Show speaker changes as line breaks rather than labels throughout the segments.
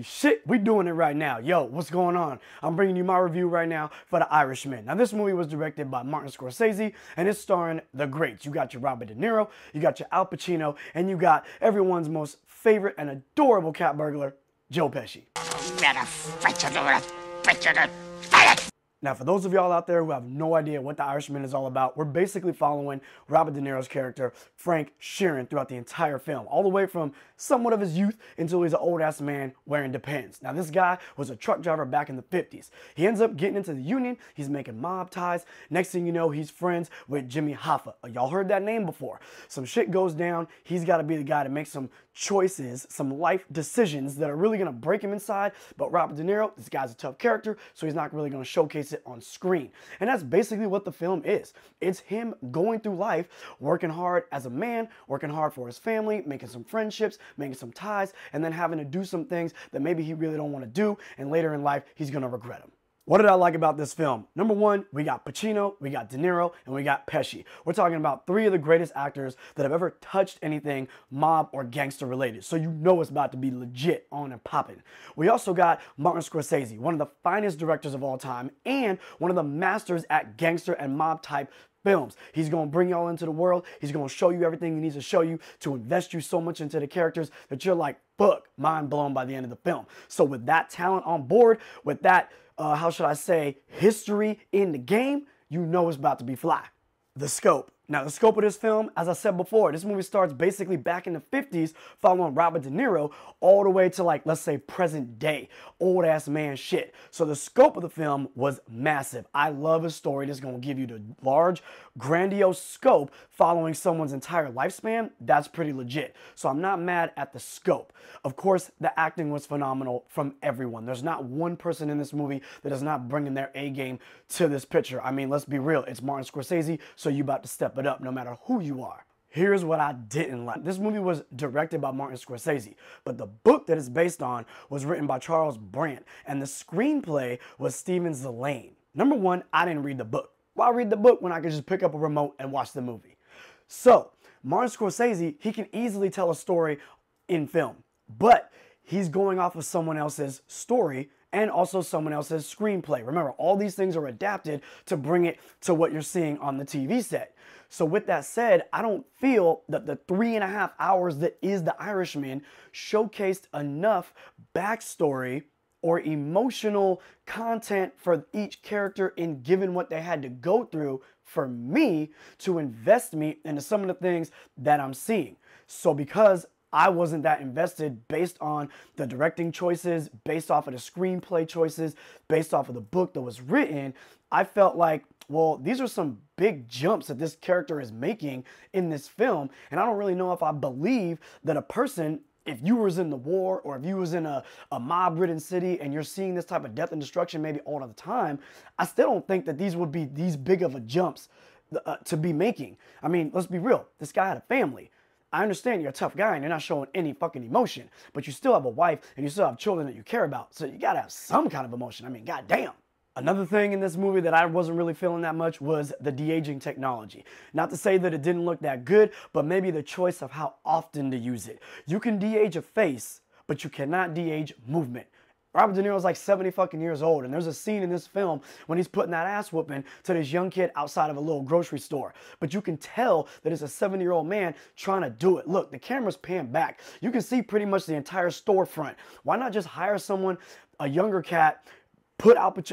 shit, we doing it right now. Yo, what's going on? I'm bringing you my review right now for The Irishman. Now, this movie was directed by Martin Scorsese, and it's starring the greats. You got your Robert De Niro, you got your Al Pacino, and you got everyone's most favorite and adorable cat burglar, Joe Pesci. Now, for those of y'all out there who have no idea what The Irishman is all about, we're basically following Robert De Niro's character, Frank Sheeran, throughout the entire film, all the way from somewhat of his youth until he's an old-ass man wearing Depends. Now, this guy was a truck driver back in the 50s. He ends up getting into the union. He's making mob ties. Next thing you know, he's friends with Jimmy Hoffa. Y'all heard that name before. Some shit goes down. He's got to be the guy to make some choices, some life decisions that are really going to break him inside. But Robert De Niro, this guy's a tough character, so he's not really going to showcase it on screen. And that's basically what the film is. It's him going through life, working hard as a man, working hard for his family, making some friendships, making some ties, and then having to do some things that maybe he really don't want to do, and later in life, he's going to regret them. What did I like about this film? Number one, we got Pacino, we got De Niro, and we got Pesci. We're talking about three of the greatest actors that have ever touched anything mob or gangster related. So you know it's about to be legit on and popping. We also got Martin Scorsese, one of the finest directors of all time and one of the masters at gangster and mob type films. He's going to bring y'all into the world. He's going to show you everything he needs to show you to invest you so much into the characters that you're like, fuck, mind blown by the end of the film. So with that talent on board, with that how should I say, history in the game, you know it's about to be fly. The scope. Now, the scope of this film, as I said before, this movie starts basically back in the 50s, following Robert De Niro all the way to, like, let's say present day, old ass man shit. So the scope of the film was massive. I love a story that's going to give you the large, grandiose scope following someone's entire lifespan. That's pretty legit. So I'm not mad at the scope. Of course, the acting was phenomenal from everyone. There's not one person in this movie that is not bringing their A game to this picture. I mean, let's be real. It's Martin Scorsese, so you about to step it up no matter who you are. Here's what I didn't like. This movie was directed by Martin Scorsese, but the book that it's based on was written by Charles Brandt, and the screenplay was Stephen Zellane. Number one, I didn't read the book. Why read the book when I could just pick up a remote and watch the movie? So, Martin Scorsese, he can easily tell a story in film, but he's going off of someone else's story and also someone else's screenplay. Remember, all these things are adapted to bring it to what you're seeing on the TV set. So with that said, I don't feel that the 3.5 hours that is The Irishman showcased enough backstory or emotional content for each character in given what they had to go through for me to invest me into some of the things that I'm seeing. So because I wasn't that invested based on the directing choices, based off of the screenplay choices, based off of the book that was written, I felt like, well, these are some big jumps that this character is making in this film, and I don't really know if I believe that a person, if you was in the war or if you was in a mob-ridden city and you're seeing this type of death and destruction maybe all of the time, I still don't think that these would be these big of a jumps to be making. I mean, let's be real. This guy had a family. I understand you're a tough guy and you're not showing any fucking emotion, but you still have a wife and you still have children that you care about. So you gotta have some kind of emotion. I mean, goddamn. Another thing in this movie that I wasn't really feeling that much was the de-aging technology. Not to say that it didn't look that good, but maybe the choice of how often to use it. You can de-age a face, but you cannot de-age movement. Robert De Niro's like 70 fucking years old, and there's a scene in this film when he's putting that ass whooping to this young kid outside of a little grocery store. But you can tell that it's a 70-year-old man trying to do it. Look, the camera's panned back. You can see pretty much the entire storefront. Why not just hire someone, a younger cat, put Robert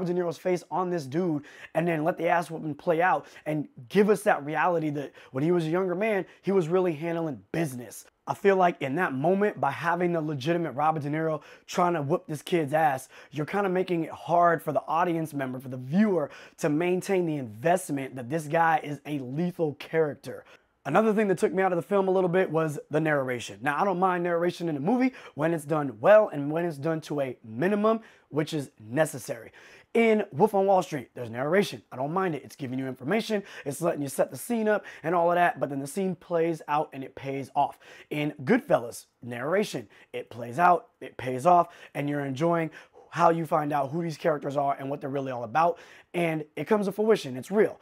De Niro's face on this dude and then let the ass whooping play out and give us that reality that when he was a younger man, he was really handling business. I feel like in that moment, by having the legitimate Robert De Niro trying to whoop this kid's ass, you're kind of making it hard for the audience member, for the viewer, to maintain the investment that this guy is a lethal character. Another thing that took me out of the film a little bit was the narration. Now, I don't mind narration in a movie when it's done well and when it's done to a minimum, which is necessary. In Wolf on Wall Street, there's narration. I don't mind it. It's giving you information. It's letting you set the scene up and all of that, but then the scene plays out and it pays off. In Goodfellas, narration. It plays out, it pays off, and you're enjoying how you find out who these characters are and what they're really all about, and it comes to fruition. It's real.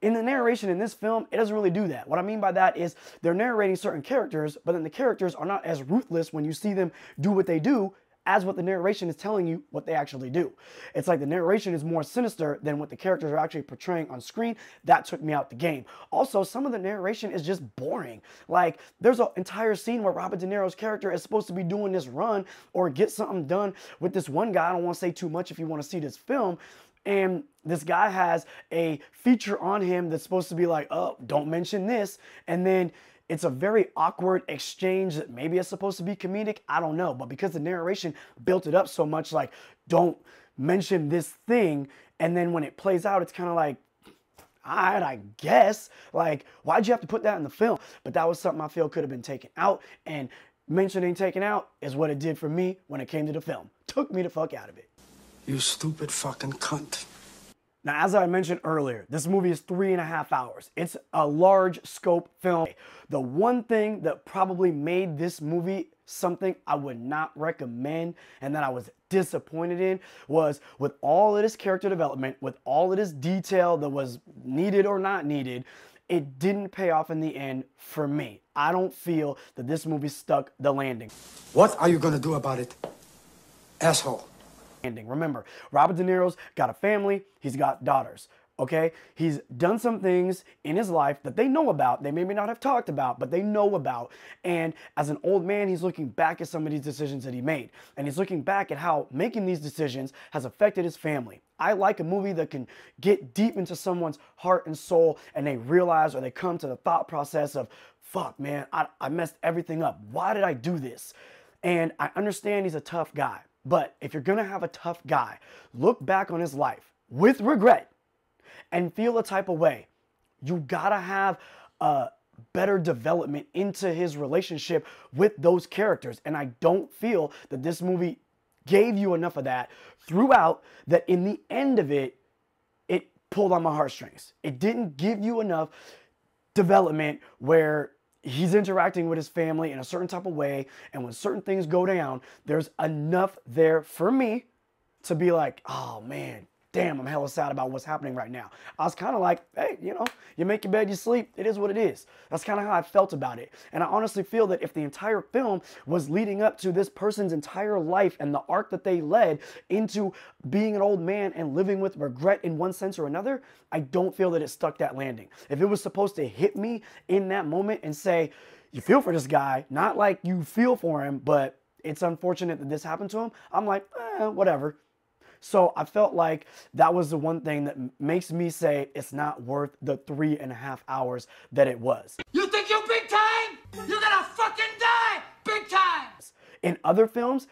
In the narration in this film, it doesn't really do that. What I mean by that is they're narrating certain characters, but then the characters are not as ruthless when you see them do what they do as what the narration is telling you what they actually do. It's like the narration is more sinister than what the characters are actually portraying on screen. That took me out the game. Also, some of the narration is just boring. Like, there's an entire scene where Robert De Niro's character is supposed to be doing this run or get something done with this one guy. I don't want to say too much if you want to see this film. And this guy has a feature on him that's supposed to be like, oh, don't mention this. And then it's a very awkward exchange that maybe it's supposed to be comedic. I don't know. But because the narration built it up so much, like, don't mention this thing. And then when it plays out, it's kind of like, all right, I guess. Like, why'd you have to put that in the film? But that was something I feel could have been taken out. And mentioning taken out is what it did for me when it came to the film. Took me the fuck out of it.
You stupid fucking cunt.
Now, as I mentioned earlier, this movie is 3.5 hours. It's a large scope film. The one thing that probably made this movie something I would not recommend and that I was disappointed in was with all of this character development, with all of this detail that was needed or not needed, it didn't pay off in the end for me. I don't feel that this movie stuck the landing.
What are you gonna do about it, asshole?
Remember, Robert De Niro's got a family, he's got daughters, okay? He's done some things in his life that they know about, they maybe not have talked about, but they know about. And as an old man, he's looking back at some of these decisions that he made. And he's looking back at how making these decisions has affected his family. I like a movie that can get deep into someone's heart and soul and they realize or they come to the thought process of, fuck, man, I messed everything up. Why did I do this? And I understand he's a tough guy. But if you're gonna have a tough guy, look back on his life with regret and feel a type of way. You gotta have a better development into his relationship with those characters. And I don't feel that this movie gave you enough of that throughout, that in the end of it, it pulled on my heartstrings. It didn't give you enough development where he's interacting with his family in a certain type of way, and when certain things go down, there's enough there for me to be like, oh man, damn, I'm hella sad about what's happening right now. I was kind of like, hey, you know, you make your bed, you sleep, it is what it is. That's kind of how I felt about it. And I honestly feel that if the entire film was leading up to this person's entire life and the arc that they led into being an old man and living with regret in one sense or another, I don't feel that it stuck that landing. If it was supposed to hit me in that moment and say, you feel for this guy, not like you feel for him, but it's unfortunate that this happened to him, I'm like, whatever. So I felt like that was the one thing that makes me say it's not worth the 3.5 hours that it was.
You think you're big time? You're gonna fucking die big time!
In other films,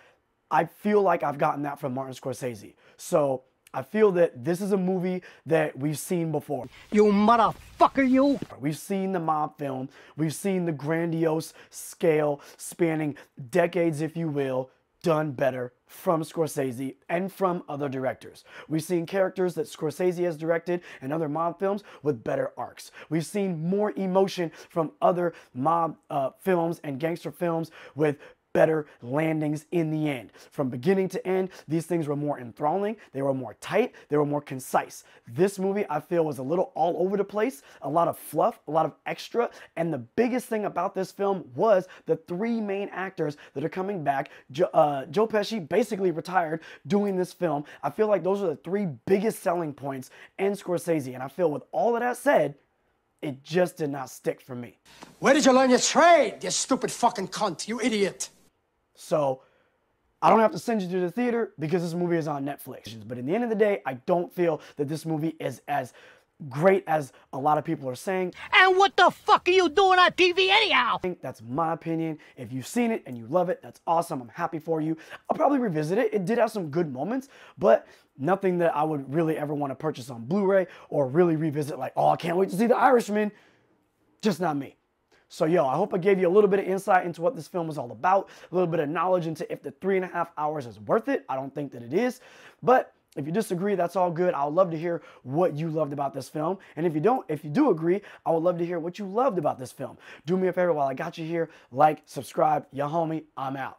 I feel like I've gotten that from Martin Scorsese. So I feel that this is a movie that we've seen before.
You motherfucker, you!
We've seen the mob film. We've seen the grandiose scale spanning decades, if you will, done better from Scorsese and from other directors. We've seen characters that Scorsese has directed in other mob films with better arcs. We've seen more emotion from other mob films and gangster films with better landings in the end. From beginning to end, these things were more enthralling, they were more tight, they were more concise. This movie, I feel, was a little all over the place, a lot of fluff, a lot of extra, and the biggest thing about this film was the three main actors that are coming back. Joe Pesci basically retired doing this film. I feel like those are the three biggest selling points in Scorsese, and I feel with all of that said, it just did not stick for me.
Where did you learn your trade, you stupid fucking cunt, you idiot?
So, I don't have to send you to the theater because this movie is on Netflix. But in the end of the day, I don't feel that this movie is as great as a lot of people are saying.
And what the fuck are you doing on TV anyhow?
That's my opinion. If you've seen it and you love it, that's awesome. I'm happy for you. I'll probably revisit it. It did have some good moments, but nothing that I would really ever want to purchase on Blu-ray or really revisit like, oh, I can't wait to see The Irishman. Just not me. So, yo, I hope I gave you a little bit of insight into what this film is all about, a little bit of knowledge into if the 3.5 hours is worth it. I don't think that it is, but if you disagree, that's all good. I would love to hear what you loved about this film. And if you do agree, I would love to hear what you loved about this film. Do me a favor while I got you here, like, subscribe, ya homie, I'm out.